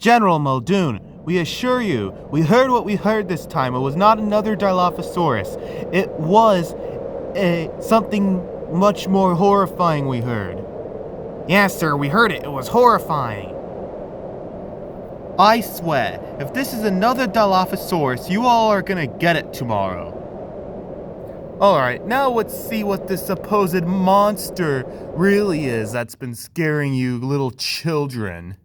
General Muldoon, we assure you, we heard what we heard this time. It was not another Dilophosaurus. It was something much more horrifying we heard. Yes, sir, we heard it. It was horrifying. I swear, if this is another Dilophosaurus, you all are gonna get it tomorrow. Alright, now let's see what this supposed monster really is that's been scaring you little children.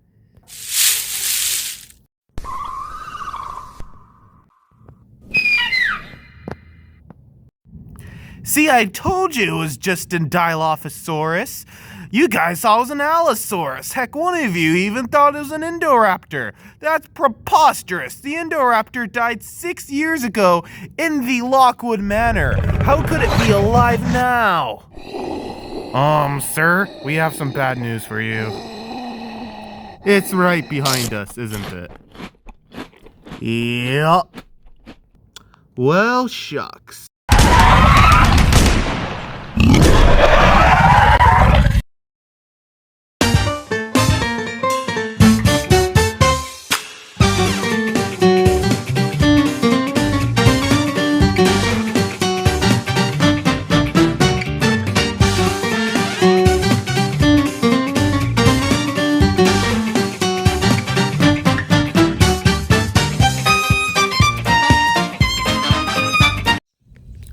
See, I told you it was just a Dilophosaurus. You guys thought it was an Allosaurus. Heck, one of you even thought it was an Indoraptor. That's preposterous. The Indoraptor died 6 years ago in the Lockwood Manor. How could it be alive now? Sir, we have some bad news for you. It's right behind us, isn't it? Yup. Well, shucks.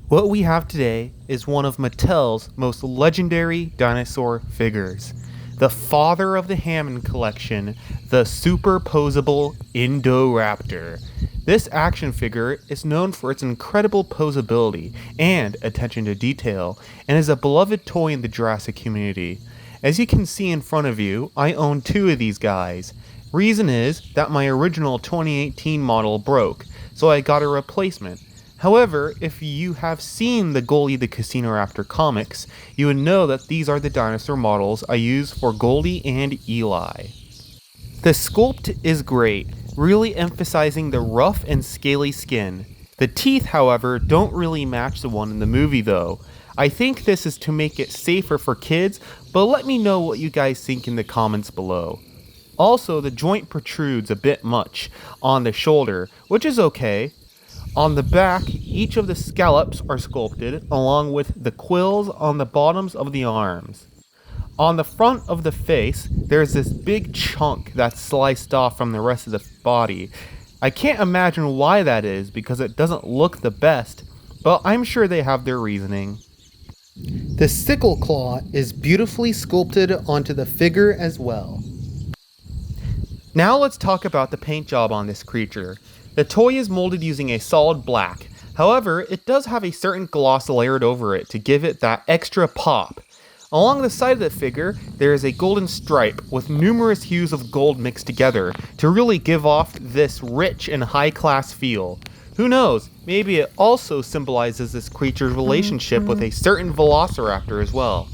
What we have today is one of Mattel's most legendary dinosaur figures, the father of the Hammond collection, the superposable Indoraptor. This action figure is known for its incredible posability and attention to detail, and is a beloved toy in the Jurassic community. As you can see in front of you, I own 2 of these guys. Reason is that my original 2018 model broke, so I got a replacement. However, if you have seen the Goldie the Casino-Raptor comics, you would know that these are the dinosaur models I use for Goldie and Eli. The sculpt is great, really emphasizing the rough and scaly skin. The teeth, however, don't really match the one in the movie though. I think this is to make it safer for kids, but let me know what you guys think in the comments below. Also, the joint protrudes a bit much on the shoulder, which is okay. On the back, each of the scallops are sculpted, along with the quills on the bottoms of the arms. On the front of the face, there's this big chunk that's sliced off from the rest of the body. I can't imagine why that is, because it doesn't look the best, but I'm sure they have their reasoning. The sickle claw is beautifully sculpted onto the figure as well. Now let's talk about the paint job on this creature. The toy is molded using a solid black, however, it does have a certain gloss layered over it to give it that extra pop. Along the side of the figure, there is a golden stripe with numerous hues of gold mixed together to really give off this rich and high-class feel. Who knows, maybe it also symbolizes this creature's relationship with a certain velociraptor as well.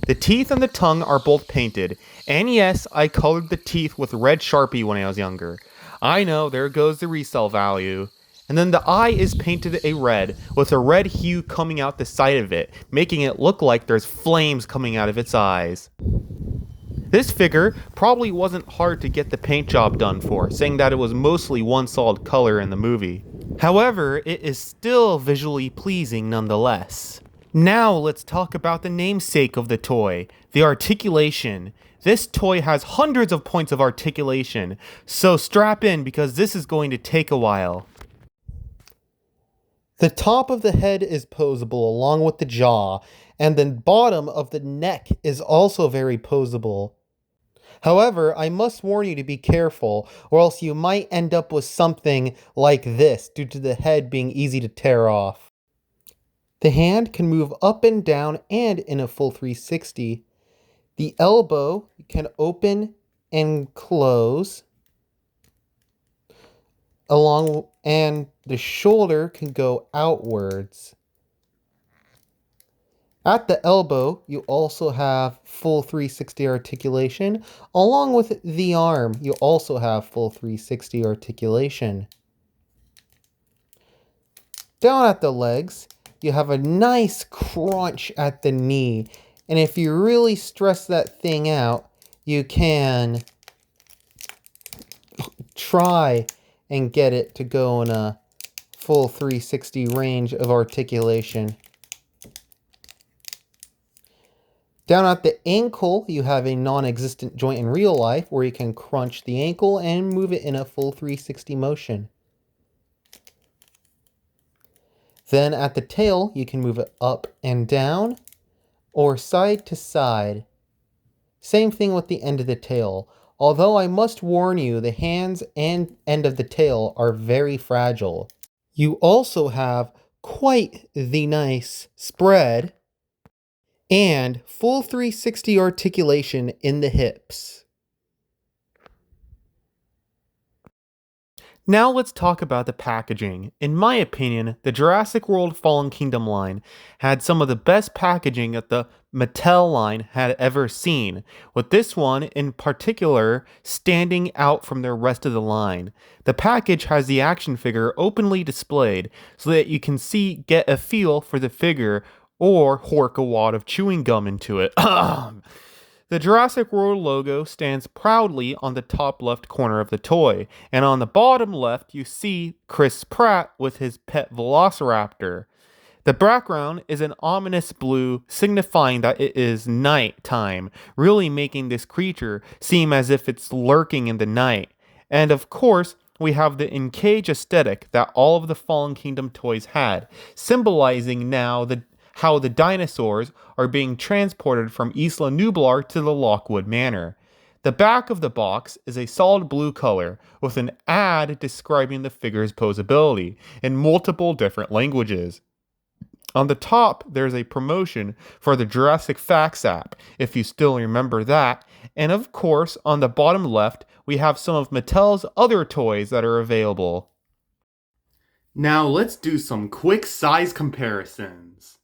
The teeth and the tongue are both painted, and yes, I colored the teeth with red Sharpie when I was younger. I know, there goes the resale value. And then the eye is painted a red, with a red hue coming out the side of it, making it look like there's flames coming out of its eyes. This figure probably wasn't hard to get the paint job done for, saying that it was mostly one solid color in the movie. However, it is still visually pleasing nonetheless. Now let's talk about the namesake of the toy, the articulation. This toy has hundreds of points of articulation, so strap in because this is going to take a while. The top of the head is posable along with the jaw, and the bottom of the neck is also very posable. However, I must warn you to be careful, or else you might end up with something like this due to the head being easy to tear off. The hand can move up and down and in a full 360. The elbow can open and close, and the shoulder can go outwards. At the elbow, you also have full 360 articulation. Along with the arm, you also have full 360 articulation. Down at the legs, you have a nice crunch at the knee. And if you really stress that thing out, you can try and get it to go in a full 360 range of articulation. Down at the ankle, you have a non-existent joint in real life where you can crunch the ankle and move it in a full 360 motion. Then at the tail, you can move it up and down or side to side. Same thing with the end of the tail. Although I must warn you, the hands and end of the tail are very fragile. You also have quite the nice spread and full 360 articulation in the hips. Now let's talk about the packaging. In my opinion, the Jurassic World Fallen Kingdom line had some of the best packaging that the Mattel line had ever seen, with this one in particular standing out from the rest of the line. The package has the action figure openly displayed so that you can get a feel for the figure or hork a wad of chewing gum into it. The Jurassic World logo stands proudly on the top left corner of the toy, and on the bottom left you see Chris Pratt with his pet Velociraptor. The background is an ominous blue, signifying that it is night time, really making this creature seem as if it's lurking in the night. And of course, we have the in-cage aesthetic that all of the Fallen Kingdom toys had, symbolizing now how the dinosaurs are being transported from Isla Nublar to the Lockwood Manor. The back of the box is a solid blue color with an ad describing the figure's posability in multiple different languages. On the top, there's a promotion for the Jurassic Facts app, if you still remember that. And of course, on the bottom left, we have some of Mattel's other toys that are available. Now let's do some quick size comparisons.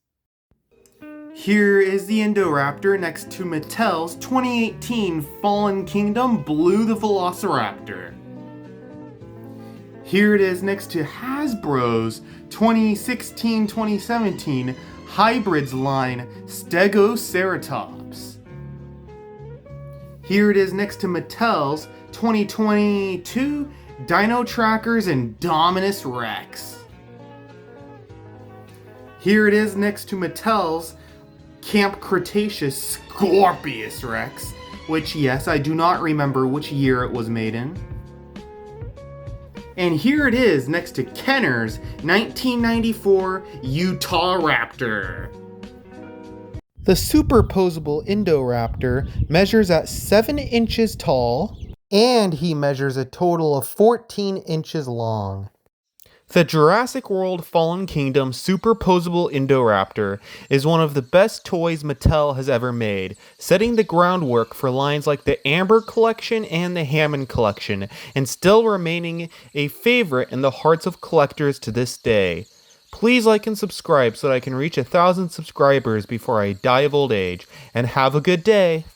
Here is the Indoraptor next to Mattel's 2018 Fallen Kingdom Blue the Velociraptor. Here it is next to Hasbro's 2016-2017 Hybrids line Stegoceratops. Here it is next to Mattel's 2022 Dino Trackers Indominus Rex. Here it is next to Mattel's Camp Cretaceous Scorpius Rex, which, yes, I do not remember which year it was made in. And here it is next to Kenner's 1994 Utah Raptor. The superposable Indoraptor measures at 7 inches tall, and he measures a total of 14 inches long. The Jurassic World Fallen Kingdom Superposable Indoraptor is one of the best toys Mattel has ever made, setting the groundwork for lines like the Amber Collection and the Hammond Collection, and still remaining a favorite in the hearts of collectors to this day. Please like and subscribe so that I can reach 1,000 subscribers before I die of old age, and have a good day!